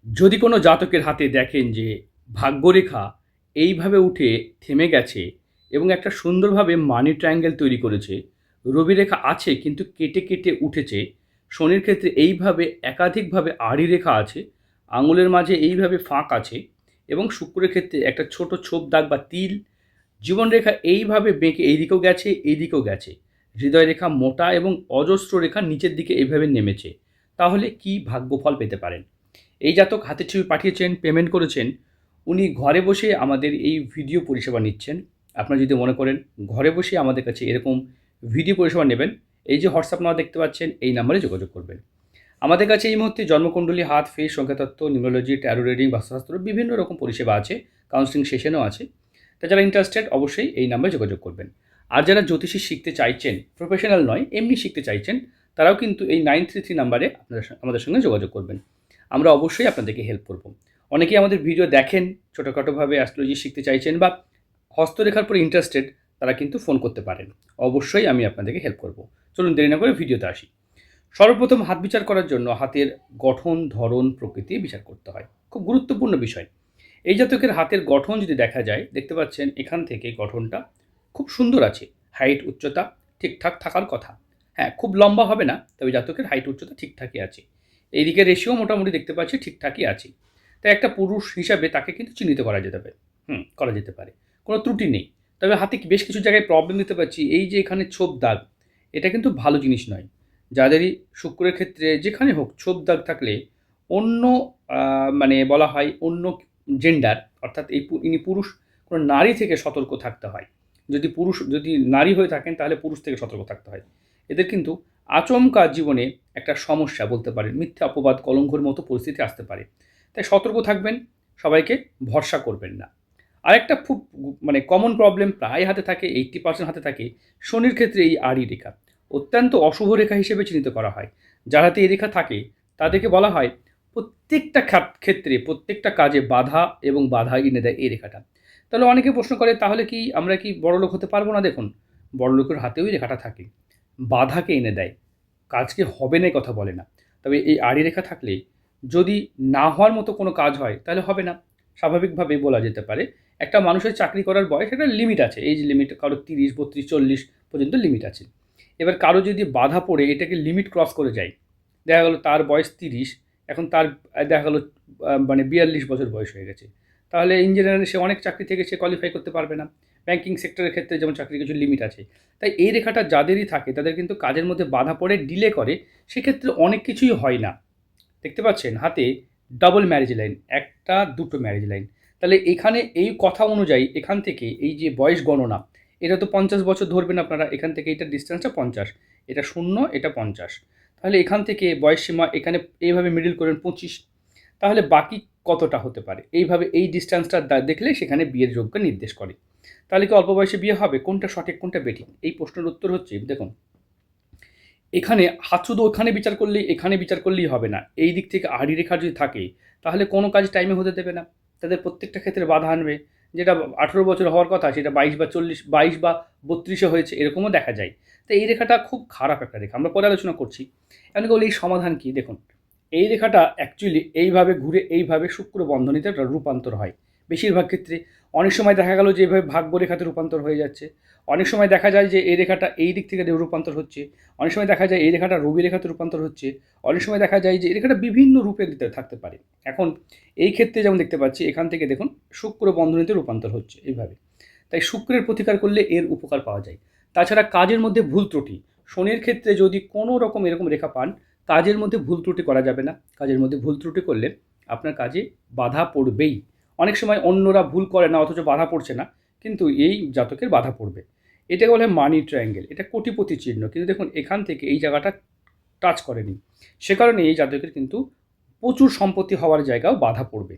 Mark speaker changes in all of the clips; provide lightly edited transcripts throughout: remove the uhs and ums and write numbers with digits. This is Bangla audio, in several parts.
Speaker 1: যদি কোনো জাতকের হাতে দেখেন যে ভাগ্যরেখা এইভাবে উঠে থেমে গেছে এবং একটা সুন্দরভাবে মানি ট্রায়াঙ্গেল তৈরি করেছে, রবি রেখা আছে কিন্তু কেটে কেটে উঠেছে, শনির ক্ষেত্রে এইভাবে একাধিকভাবে আড়ি রেখা আছে, আঙুলের মাঝে এইভাবে ফাঁক আছে এবং শুক্রের ক্ষেত্রে একটা ছোট ছোপ দাগ বা তিল, জীবনরেখা এইভাবে বেঁকে এইদিকেও গেছে, এইদিকেও গেছে। হৃদয় রেখা মোটা এবং অজস্র রেখা নিচের দিকে এইভাবে নেমেছে। তাহলে কি ভাগ্যফল পেতে পারেন? এই জাতক হাতের ছবি পাঠিয়েছেন, পেমেন্ট করেছেন। উনি ঘরে বসে আমাদের এই ভিডিও পরিষেবা নিচ্ছেন। আপনারা যদি মনে করেন ঘরে বসে আমাদের কাছে এরকম ভিডিও পরিষেবা নেবেন, এই যে হোয়াটসঅ্যাপ নাম্বার দেখতে পাচ্ছেন, এই নাম্বারে যোগাযোগ করবেন। আমাদের কাছে এই মুহূর্তে জন্মকুণ্ডলী, হাত, ফেস, সংখ্যাতত্ত্ব, নিউমোলজি, ট্যারো রিডিং, বাস্তুশাস্ত্র বিভিন্ন রকম পরিষেবা আছে। কাউন্সেলিং সেশনও আছে। তা যারা ইন্টারেস্টেড অবশ্যই এই নাম্বারে যোগাযোগ করবেন। আর যারা জ্যোতিষী শিখতে চাইছেন, প্রফেশনাল নয়, এমনি শিখতে চাইছেন, তারাও কিন্তু এই 933 নাম্বারে আমাদের সঙ্গে যোগাযোগ করবেন। আমরা অবশ্যই আপনাদেরকে হেল্প করব। অনেকেই আমাদের ভিডিও দেখেন, ছোটোখাটোভাবে অ্যাস্ট্রোলজি শিখতে চাইছেন বা হস্তরেখার উপর ইন্টারেস্টেড, তারা কিন্তু ফোন করতে পারেন। অবশ্যই আমি আপনাদেরকে হেল্প করব। চলুন দেরি না করে ভিডিওতে আসি। সর্বপ্রথম হাত বিচার করার জন্য হাতের গঠন, ধরন, প্রকৃতি বিচার করতে হয়। খুব গুরুত্বপূর্ণ বিষয়। এই জাতকের হাতের গঠন যদি দেখা যায়, দেখতে পাচ্ছেন এখান থেকে গঠনটা খুব সুন্দর আছে। হাইট, উচ্চতা ঠিকঠাক থাকার কথা। হ্যাঁ, খুব লম্বা হবে না, তবে জাতকের হাইট উচ্চতা ঠিকঠাকই আছে। এইদিকে রেশিও মোটামুটি দেখতে পাচ্ছি ঠিকঠাকই আছে। তাই একটা পুরুষ হিসাবে তাকে কিন্তু চিহ্নিত করা যেতে পারে। করা যেতে পারে। কোনো ত্রুটি নেই। তবে হাতে বেশ কিছু জায়গায় প্রবলেম দিতে পারছি। এই যে এখানে ছোপ দাগ, এটা কিন্তু ভালো জিনিস নয়। যাদেরই শুক্রের ক্ষেত্রে যেখানে হোক ছোপ দাগ থাকলে অন্য মানে বলা হয় অন্য জেন্ডার, অর্থাৎ ইনি পুরুষ, কোনো নারী থেকে সতর্ক থাকতে হয়। যদি নারী হয়ে থাকেন তাহলে পুরুষ থেকে সতর্ক থাকতে হয়। এদের কিন্তু আচমকা জীবনে একটা সমস্যা বলতে পারেন, মিথ্যা অপবাদ, কলঙ্কর মতো পরিস্থিতি আসতে পারে। তাই সতর্ক থাকবেন, সবাইকে ভরসা করবেন না। আরেকটা খুব মানে কমন প্রবলেম প্রায় হাতে থাকে, 80% হাতে থাকে, শনির ক্ষেত্রে এই আড়ি রেখা। অত্যন্ত অশুভ রেখা হিসেবে চিহ্নিত করা হয়। যার হাতে এই রেখা থাকে তাদেরকে বলা হয় প্রত্যেকটা ক্ষেত্রে, প্রত্যেকটা কাজে বাধা এবং বাধা এনে দেয় এই রেখাটা। তাহলে অনেকে প্রশ্ন করে, তাহলে কি আমরা কি বড়লোক হতে পারবো না? দেখুন, বড়লোকের হাতেও এই রেখাটা থাকে। বাধাকে এনে দেয়। কাজকে হবে না কথা বলে না। তবে এই আড়ি রেখা থাকলে যদি না হওয়ার মতো কোনো কাজ হয় তাহলে হবে না। স্বাভাবিকভাবেই বলা যেতে পারে। একটা মানুষের চাকরি করার বয়স, একটা লিমিট আছে। এজ লিমিট কারো 30, 32, 40 পর্যন্ত লিমিট আছে। এবার কারো যদি বাধা পড়ে এটাকে লিমিট ক্রস করে যায়, দেখা গেল তার বয়স 30, এখন তার দেখা গেল মানে 42 বছর বয়স হয়ে গেছে। তাহলে ইন জেনারেল সে অনেক চাকরি থেকে সে কোয়ালিফাই করতে পারবে না। ব্যাংকিং সেক্টরের ক্ষেত্রে যেমন চাকরির কিছু লিমিট আছে। তাই এই রেখাটা যাদেরই থাকে তাদের কিন্তু কাজের মধ্যে বাধা পড়ে, ডিলে করে, সেক্ষেত্রে অনেক কিছুই হয় না। দেখতে পাচ্ছেন হাতে ডাবল ম্যারেজ লাইন, একটা দুটো ম্যারেজ লাইন। তাহলে এখানে এই কথা অনুযায়ী এখান থেকে এই যে বয়স গণনা, এটা তো 50 বছর ধরবেন আপনারা। এখান থেকে এটার ডিস্টেন্সটা 50, এটা 0, এটা 50। তাহলে এখান থেকে বয়স সীমা এখানে এইভাবে মিডল করেন 25। তাহলে বাকি কতটা হতে পারে? এইভাবে এই ডিস্টেন্সটা দেখলে সেখানে বিয়ের যোগ্য নির্দেশ করে। তাহলে কি অল্প বয়সে বিয়ে হবে? কোনটা সঠিক, কোনটা বেঠিক? এই প্রশ্নের উত্তর হচ্ছে, দেখুন, এখানে হাত শুধু ওখানে বিচার করলেই, এখানে বিচার করলেই হবে না। এই দিক থেকে আড়ি রেখা যদি থাকে তাহলে কোনো কাজ টাইমে হতে দেবে না। তাদের প্রত্যেকটা ক্ষেত্রে বাধা আনবে। যেটা 18 বছর হওয়ার কথা সেটা 22 বা 40, 22 বা 32-এ হয়েছে, এরকমও দেখা যায়। তো এই রেখাটা খুব খারাপ একটা রেখা। আমরা পরে আলোচনা করছি। এমনি বলি এই সমাধান কী? দেখুন, এই রেখাটা অ্যাকচুয়ালি এইভাবে ঘুরে এইভাবে শুক্র বন্ধনীতে রূপান্তর হয় বেশিরভাগ ক্ষেত্রে। অনেক সময় দেখা গেল যে এভাবে ভাগ্য রেখাতে রূপান্তর হয়ে যাচ্ছে। অনেক সময় দেখা যায় যে এই রেখাটা এই দিক থেকে রূপান্তর হচ্ছে। অনেক সময় দেখা যায় এই রেখাটা রবি রেখাতে রূপান্তর হচ্ছে। অনেক সময় দেখা যায় যে এই রেখাটা বিভিন্ন রূপে দিতে থাকতে পারে। এখন এই ক্ষেত্রে যেমন দেখতে পাচ্ছি এখান থেকে দেখুন শুক্র বন্ধনীতে রূপান্তর হচ্ছে এইভাবে। তাই শুক্রের প্রতিকার করলে এর উপকার পাওয়া যায়। তাছাড়া কাজের মধ্যে ভুল ত্রুটি, শনির ক্ষেত্রে যদি কোনো রকম এরকম রেখা পান, কাজের মধ্যে ভুল ত্রুটি করা যাবে না। কাজের মধ্যে ভুল ত্রুটি করলে আপনার কাজে বাধা পড়বেই। অনেক সময় অন্যরা ভুল করে না অথচ বাধা পড়ছে না, কিন্তু এই জাতকের বাধা পড়বে। এটাকে বলে মানি ট্রায়াঙ্গেল, এটা কোটিপতি চিহ্ন। কিন্তু দেখুন এখান থেকে এই জায়গাটা টাচ করেনি, সে কারণে এই জাতকের কিন্তু প্রচুর সম্পত্তি হওয়ার জায়গাও বাধা পড়বে।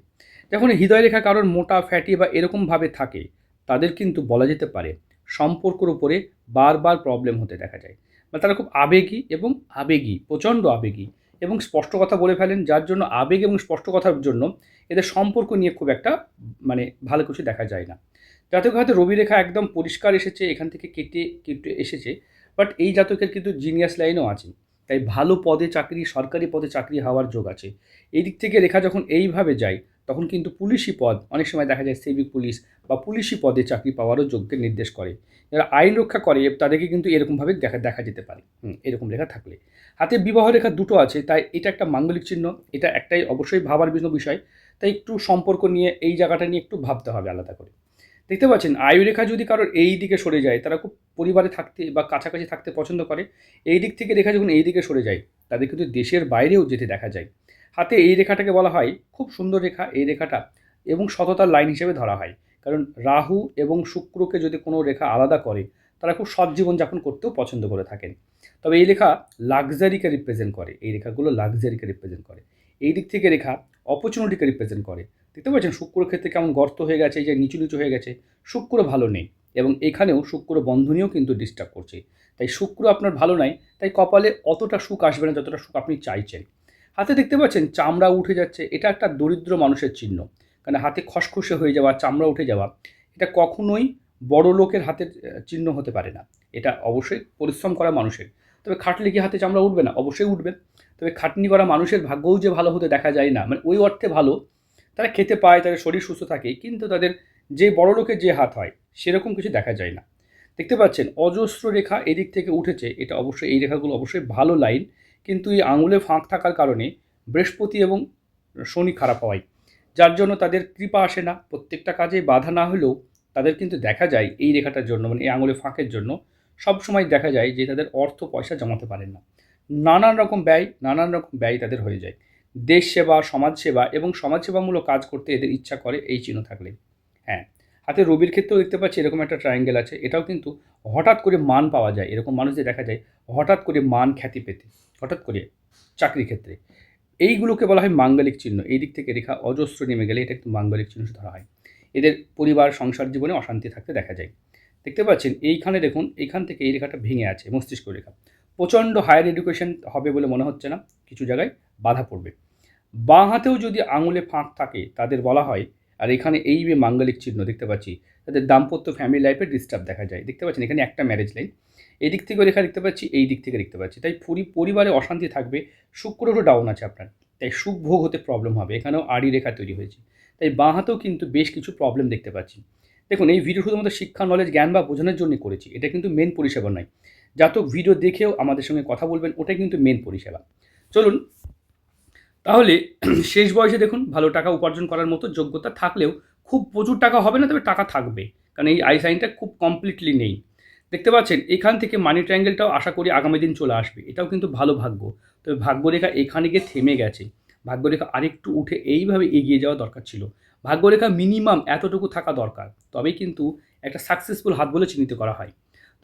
Speaker 1: যখন হৃদয় রেখা কারোর মোটা, ফ্যাটি বা এরকমভাবে থাকে, তাদের কিন্তু বলা যেতে পারে সম্পর্কের উপরে বারবার প্রবলেম হতে দেখা যায়। বা তারা খুব আবেগী, প্রচণ্ড আবেগী এবং স্পষ্ট কথা বলে ফেলেন, যার জন্য আবেগ এবং স্পষ্ট কথার জন্য এদের সম্পর্ক নিয়ে খুব একটা মানে ভালো কিছু দেখা যায় না। জাতক হয়তো রবি রেখা একদম পরিষ্কার এসেছে, এখান থেকে কেটে কেটে এসেছে, বাট এই জাতকের কিন্তু জিনিয়াস লাইনও আছে। তাই ভালো পদে চাকরি, সরকারি পদে চাকরি হওয়ার যোগ আছে। এই দিক থেকে রেখা যখন এইভাবে যায়, তখন কিন্তু পুলিশি পদ অনেক সময় দেখা যায় সিভিক পুলিশ বা পুলিশি পদে চাকরি পাওয়ারও যোগ্যকে নির্দেশ করে। যারা আইন রক্ষা করে তাদেরকে কিন্তু এরকমভাবে দেখা দেখা যেতে পারে এরকম রেখা থাকলে। হাতে বিবাহ রেখা দুটো আছে, তাই এটা একটা মাঙ্গলিক চিহ্ন। এটা একটাই অবশ্যই ভাবার বিষয়। তাই একটু সম্পর্ক নিয়ে এই জায়গাটা নিয়ে একটু ভাবতে হবে আলাদা করে। দেখতে পাচ্ছেন আয়ুরেখা যদি কারোর এই দিকে সরে যায়, তারা খুব পরিবারে থাকতে বা কাছাকাছি থাকতে পছন্দ করে। এই দিক থেকে রেখা যখন এই দিকে সরে যায়, তাদের কিন্তু দেশের বাইরেও যেতে দেখা যায়। হাতে এই রেখাটাকে বলা হয় খুব সুন্দর রেখা এই রেখাটা, এবং সততার লাইন হিসেবে ধরা হয়। কারণ রাহু এবং শুক্রকে যদি কোনো রেখা আলাদা করে, তারা খুব সৎ জীবনযাপন করতেও পছন্দ করে থাকেন। তবে এই রেখা লাক্সারিকে রিপ্রেজেন্ট করে, এই রেখাগুলো লাক্সারিকে রিপ্রেজেন্ট করে। এই দিক থেকে রেখা অপরচুনিটিকে রিপ্রেজেন্ট করে। দেখতে পাচ্ছেন শুক্র ক্ষেত্রে কেমন গর্ত হয়ে গেছে, এই যে নিচু নিচু হয়ে গেছে, শুক্র ভালো নেই। এবং এখানেও শুক্র বন্ধনীও কিন্তু ডিস্টার্ব করছে। তাই শুক্র আপনার ভালো নাই, তাই কপালে অতটা সুখ আসবে না যতটা সুখ আপনি চাইছেন। হাতে দেখতে পাচ্ছেন চামড়া উঠে যাচ্ছে, এটা একটা দরিদ্র মানুষের চিহ্ন। কারণ হাতে খসখসে হয়ে যাওয়া, চামড়া উঠে যাওয়া, এটা কখনোই বড় লোকের হাতের চিহ্ন হতে পারে না। এটা অবশ্যই পরিশ্রম করা মানুষের। তবে খাটলে কি হাতে চামড়া উঠবে না? অবশ্যই উঠবে। তবে খাটনি করা মানুষের ভাগ্যও যে ভালো হতে দেখা যায় না, মানে ওই অর্থে ভালো, তারা খেতে পায়, তাদের শরীর সুস্থ থাকে, কিন্তু তাদের যে বড় লোকের যে হাত হয় সেরকম কিছু দেখা যায় না। দেখতে পাচ্ছেন অজস্র রেখা এদিক থেকে উঠেছে, এটা অবশ্যই এই রেখাগুলো অবশ্যই ভালো লাইন, কিন্তু এই আঙুলে ফাঁক থাকার কারণে বৃহস্পতি এবং শনি খারাপ হয়, যার জন্য তাদের কৃপা আসে না। প্রত্যেকটা কাজে বাধা না হলেও তাদের কিন্তু দেখা যায় এই রেখাটার জন্য, মানে এই আঙুলে ফাঁকের জন্য সবসময় দেখা যায় যে তাদের অর্থ পয়সা জমাতে পারেন না। নানান রকম ব্যয় তাদের হয়ে যায়। দেশ সেবা, সমাজসেবা এবং সমাজসেবামূলক কাজ করতে এদের ইচ্ছা করে এই চিহ্ন থাকলে। হ্যাঁ, হাতে রবির ক্ষেত্রেও দেখতে পাচ্ছি এরকম একটা ট্রায়াঙ্গেল আছে। এটাও কিন্তু হঠাৎ করে মান পাওয়া যায়, এরকম মানুষদের দেখা যায় হঠাৎ করে মান খ্যাতি পেতে, হঠাৎ করে চাকরি ক্ষেত্রে। এইগুলোকে বলা হয় মাঙ্গলিক চিহ্ন। এই দিক থেকে রেখা অজস্র নেমে গেলে এটা একটু মাঙ্গলিক চিহ্ন ধরা হয়। এদের পরিবার সংসার জীবনে অশান্তি থাকতে দেখা যায়। দেখতে পাচ্ছেন এইখানে দেখুন, এইখান থেকে এই রেখাটা ভেঙে আছে, মস্তিষ্ক রেখা। প্রচণ্ড হায়ার এডুকেশন হবে বলে মনে হচ্ছে না, কিছু জায়গায় বাধা পড়বে। বাঁ হাতেও যদি আঙুলে ফাঁক থাকে তাদের বলা হয়, আর এখানে এই যে মাঙ্গলিক চিহ্ন দেখতে পাচ্ছি, তাদের দাম্পত্য ফ্যামিলি লাইফে ডিস্টার্ব দেখা যায়। দেখতে পাচ্ছেন এখানে একটা ম্যারেজ লাইন, এই দিক থেকে রেখা দেখতে পাচ্ছি, এই দিক থেকে দেখতে পাচ্ছি। তাই পরিবারে অশান্তি থাকবে। শুক্রও ডাউন আছে আপনার, তাই সুখ ভোগ হতে প্রবলেম হবে। এখানেও আড়ি রেখা তৈরি হয়েছে, তাই বাঁ হাতেও কিন্তু বেশ কিছু প্রবলেম দেখতে পাচ্ছি। দেখুন এই ভিডিও শুধুমাত্র শিক্ষা, নলেজ, জ্ঞান বা বোঝানোর জন্য করেছি, এটা কিন্তু মেন পরিষেবা নয়। জাতক ভিডিও দেখেও আমাদের সঙ্গে কথা বলবেন, ওটাই কিন্তু মেন পরিষেবা। চলুন তাহলে শেষ বয়সে দেখুন ভালো টাকা উপার্জন করার মতো যোগ্যতা থাকলেও খুব প্রচুর টাকা হবে না, তবে টাকা থাকবে, কারণ এই আই সাইনটা খুব কমপ্লিটলি নেই। দেখতে পাচ্ছেন এখান থেকে মানি ট্রায়াঙ্গেলটাও আশা করি আগামী দিন চলে আসবে, এটাও কিন্তু ভালো ভাগ্য। তবে ভাগ্যরেখা এখানে গিয়ে থেমে গেছে। ভাগ্যরেখা আরেকটু উঠে এইভাবে এগিয়ে যাওয়া দরকার ছিল। ভাগ্যরেখা মিনিমাম এতটুকু থাকা দরকার, তবেই কিন্তু একটা সাকসেসফুল হাত বলে চিহ্নিত করা হয়।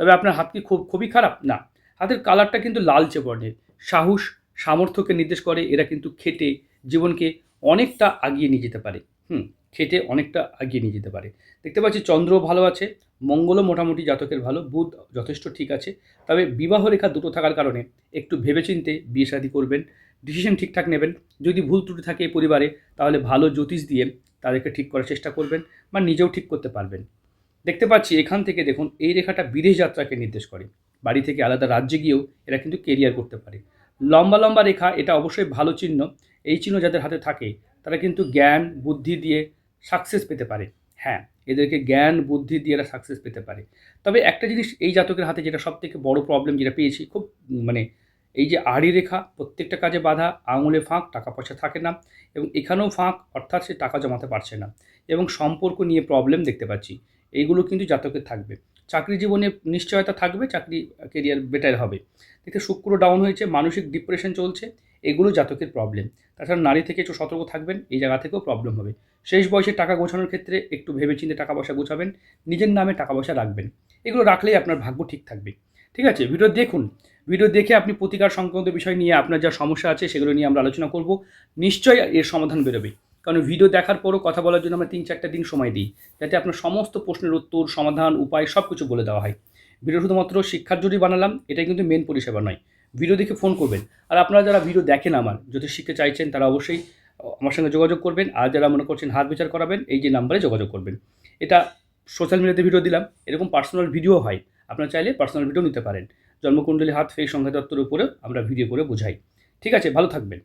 Speaker 1: তবে আপনার হাত কি খুবই খারাপ না, হাতের কালারটা কিন্তু লালচে বর্ণের। সাহস, সামর্থ্যকে নির্দেশ করে। এরা কিন্তু খেটে জীবনকে অনেকটা আগিয়ে নিয়ে যেতে পারে। খেটে অনেকটা আগিয়ে নিয়ে যেতে পারে। দেখতে পাচ্ছি চন্দ্রও ভালো আছে, মঙ্গলও মোটামুটি জাতকের ভালো, বুধ যথেষ্ট ঠিক আছে। তবে বিবাহ রেখা দুটো থাকার কারণে একটু ভেবেচিন্তে বিয়ে শাদী করবেন, ডিসিশন ঠিকঠাক নেবেন। যদি ভুল ত্রুটি থাকে এই পরিবারে, তাহলে ভালো জ্যোতিষ দিয়ে তাদেরকে ঠিক করার চেষ্টা করবেন, বা নিজেও ঠিক করতে পারবেন। দেখতে পাচ্ছি এখান থেকে দেখুন এই রেখাটা বিদেশ যাত্রাকে নির্দেশ করে। বাড়ি থেকে আলাদা রাজ্যে গিয়েও এরা কিন্তু কেরিয়ার করতে পারে। লম্বা লম্বা রেখা, এটা অবশ্যই ভালো চিহ্ন। এই চিহ্ন যাদের হাতে থাকে তারা কিন্তু জ্ঞান বুদ্ধি দিয়ে সাকসেস পেতে পারে। হ্যাঁ, এদেরকে জ্ঞান বুদ্ধি দিয়ে এরা সাকসেস পেতে পারে। তবে একটা জিনিস এই জাতকের হাতে যেটা সবথেকে বড় প্রবলেম যেটা পেয়েছি খুব, মানে এই যে আড়ি রেখা, প্রত্যেকটা কাজে বাধা, আঙুলে ফাঁক, টাকা পয়সা থাকে না, এবং এখানেও ফাঁক, অর্থাৎ সে টাকা জমাতে পারছে না, এবং সম্পর্ক নিয়ে প্রবলেম দেখতে পাচ্ছি। এইগুলো কিন্তু জাতকের থাকবে। চাকরি জীবনে নিশ্চয়তা থাকবে, চাকরি কেরিয়ার বেটার হবে। দেখতে শুক্র ডাউন হয়েছে, মানসিক ডিপ্রেশন চলছে, এগুলো জাতকের প্রবলেম। তাছাড়া নারী থেকে একটু সতর্ক থাকবেন, এই জায়গা থেকেও প্রবলেম হবে। শেষ বয়সে টাকা গোছানোর ক্ষেত্রে একটু ভেবেচিন্তে টাকা পয়সা গোছাবেন, নিজের নামে টাকা পয়সা রাখবেন। এগুলো রাখলেই আপনার ভাগ্য ঠিক থাকবে। ঠিক আছে, ভিডিও দেখুন, ভিডিও দেখে আপনি প্রতিকার সংক্রান্ত বিষয় নিয়ে আপনার যা সমস্যা আছে সেগুলো নিয়ে আমরা আলোচনা করব। নিশ্চয়ই এর সমাধান বেরোবে, কারণ ভিডিও দেখার পরও কথা বলার জন্য আমরা 3-4টা দিন সময় দিই, যাতে আপনার সমস্ত প্রশ্নের উত্তর, সমাধান, উপায় সব কিছু বলে দেওয়া হয়। ভিডিও শুধুমাত্র শিক্ষার জন্যই বানালাম, এটাই কিন্তু মেন পরিষেবা নয়। ভিডিও দেখে ফোন করবেন। আর আপনারা যারা ভিডিও দেখেন আমার, যদি শিখতে চাইছেন, তারা অবশ্যই আমার সঙ্গে যোগাযোগ করবেন। আর যারা মনে করছেন হাত বিচার করাবেন, এই যে নাম্বারে যোগাযোগ করবেন। এটা সোশ্যাল মিডিয়াতে ভিডিও দিলাম, এরকম পার্সোনাল ভিডিও হয়, আপনারা চাইলে পার্সোনাল ভিডিও নিতে পারেন। জন্মকুণ্ডলী হাত ফেক সংখ্যাতত্ত্বের উপরে আমরা ভিডিও করে বোঝাই। ঠিক আছে, ভালো থাকবেন।